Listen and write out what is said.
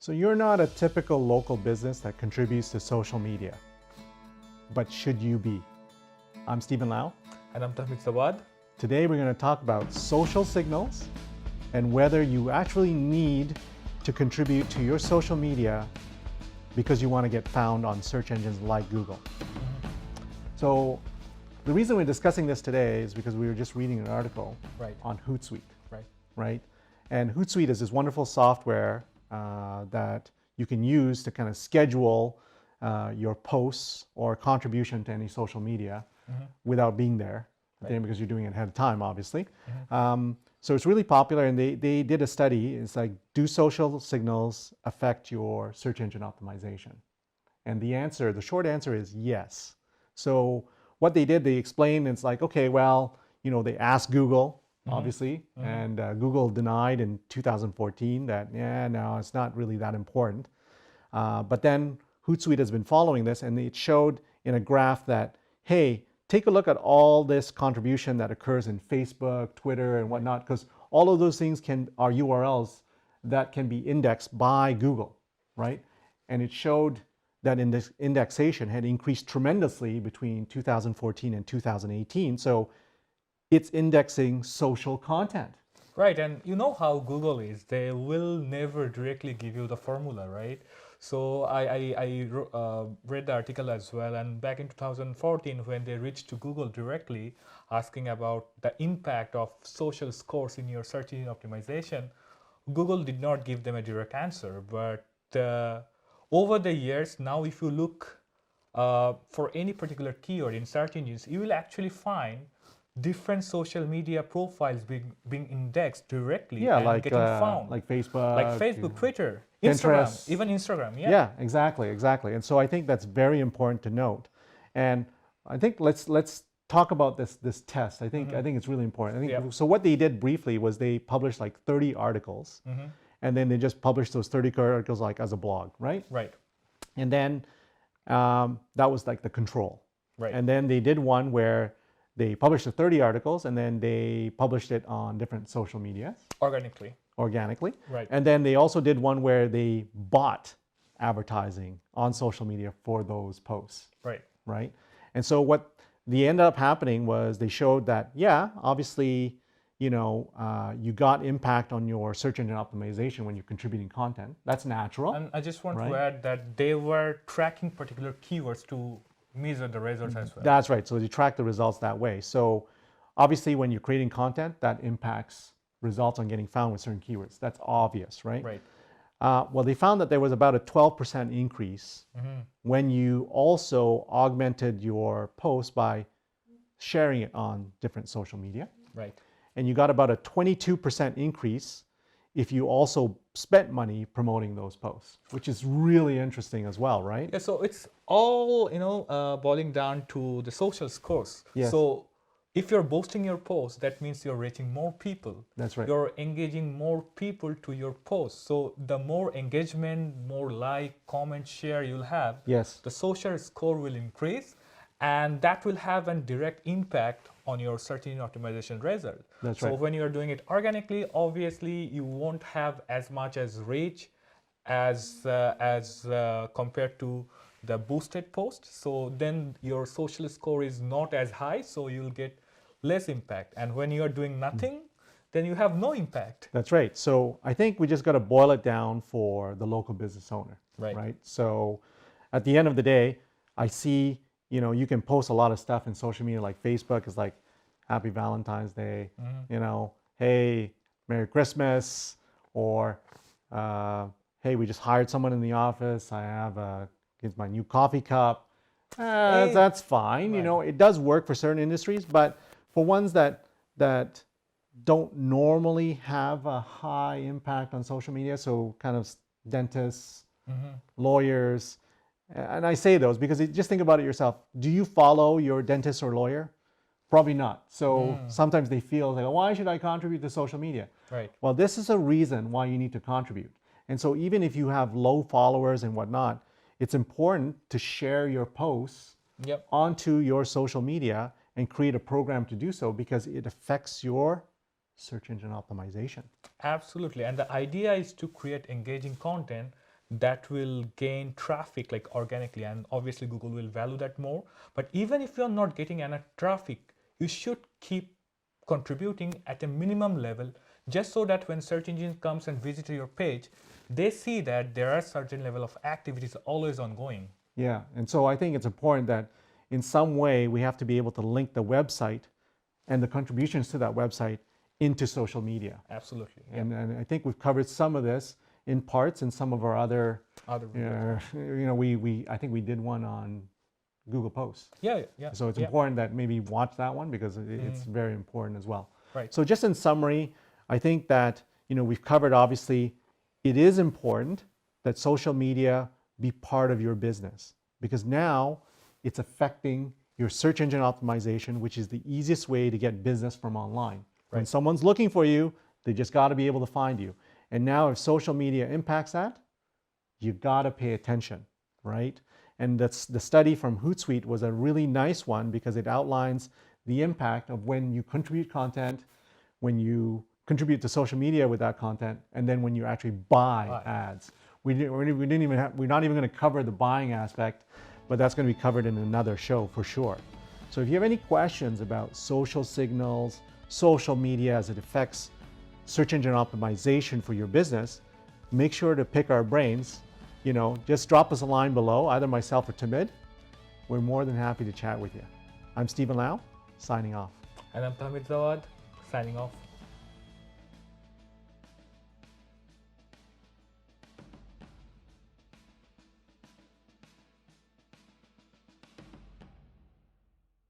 So you're not a typical local business that contributes to social media, but should you be? I'm Stephen Lau. And I'm Tahmid Jawad. Today we're going to talk about social signals and whether you actually need to contribute to your social media because you want to get found on search engines like Google. So the reason we're discussing this today is because we were just reading an article on Hootsuite. Right? And Hootsuite is this wonderful software that you can use to kind of schedule your posts or contribution to any social media without being there, because you're doing it ahead of time, obviously. So it's really popular, and they did a study. It's like, do social signals affect your search engine optimization? And the short answer is yes. So what they did, they explained, it's like, okay, well, they asked Google, obviously, and Google denied in 2014 that, no, it's not really that important. But then Hootsuite has been following this, and it showed in a graph that, hey, take a look at all this contribution that occurs in Facebook, Twitter, and whatnot, because all of those things are URLs that can be indexed by Google, right? And it showed that indexation had increased tremendously between 2014 and 2018. So it's indexing social content. Right, and you know how Google is. They will never directly give you the formula, right? So I read the article as well, and back in 2014, when they reached to Google directly asking about the impact of social scores in your search engine optimization, Google did not give them a direct answer. But over the years, now if you look for any particular keyword in search engines, you will actually find different social media profiles being indexed directly and getting found. Like Facebook, Twitter, Pinterest. Instagram, even Instagram. Yeah, exactly. And so I think that's very important to note. And I think let's talk about this test. I think it's really important. So what they did briefly was they published like 30 articles, and then they just published those 30 articles like as a blog, right? Right. And then that was like the control. Right. And then they did one where they published the 30 articles, and then they published it on different social media. Organically. Right. And then they also did one where they bought advertising on social media for those posts. Right. And so what they ended up happening was they showed that, obviously, you got impact on your search engine optimization when you're contributing content. That's natural. And I just want to add that they were tracking particular keywords to measure the results as well. That's right. So you track the results that way. So obviously when you're creating content, that impacts results on getting found with certain keywords. That's obvious, right? Right. Well, they found that there was about a 12% increase when you also augmented your post by sharing it on different social media. Right. And you got about a 22% increase if you also spent money promoting those posts, which is really interesting as well, right? Yeah, so it's all, boiling down to the social scores. Yes. So if you're boosting your post, that means you're reaching more people. That's right. You're engaging more people to your post. So the more engagement, more like, comment, share you'll have, the social score will increase, and that will have a direct impact on your search engine optimization result. That's so right. when you're doing it organically, obviously you won't have as much as reach as compared to the boosted post. So then your social score is not as high, so you'll get less impact. And when you're doing nothing, then you have no impact. That's right. So I think we just got to boil it down for the local business owner. Right. So at the end of the day, I see, you can post a lot of stuff in social media, like Facebook is like, Happy Valentine's Day, hey, Merry Christmas, or hey, we just hired someone in the office. I have here's my new coffee cup. That's fine. It does work for certain industries, but for ones that don't normally have a high impact on social media, so kind of dentists, lawyers, and I say those because just think about it yourself. Do you follow your dentist or lawyer? Probably not. So sometimes they feel like, why should I contribute to social media? Right. Well, this is a reason why you need to contribute. And so even if you have low followers and whatnot, it's important to share your posts onto your social media and create a program to do so, because it affects your search engine optimization. Absolutely. And the idea is to create engaging content that will gain traffic like organically, and obviously Google will value that more. But even if you're not getting enough traffic, you should keep contributing at a minimum level, just so that when search engine comes and visit your page, they see that there are certain level of activities always ongoing. Yeah, and so I think it's important that in some way we have to be able to link the website and the contributions to that website into social media. Absolutely. And I think we've covered some of this in parts in some of our other videos. I think we did one on Google Posts. Yeah. So it's important that maybe watch that one because it's very important as well. Right. So just in summary, I think that we've covered, obviously it is important that social media be part of your business, because now it's affecting your search engine optimization, which is the easiest way to get business from online. When someone's looking for you, they just got to be able to find you. And now if social media impacts that, you got to pay attention, right? And that's the study from Hootsuite was a really nice one because it outlines the impact of when you contribute content, when you contribute to social media with that content, and then when you actually buy ads. We're not even going to cover the buying aspect, but that's going to be covered in another show for sure. So if you have any questions about social signals, social media as it affects search engine optimization for your business, make sure to pick our brains. Just drop us a line below, either myself or Tahmid. We're more than happy to chat with you. I'm Stephen Lau, signing off. And I'm Tahmid, Jawad, signing off.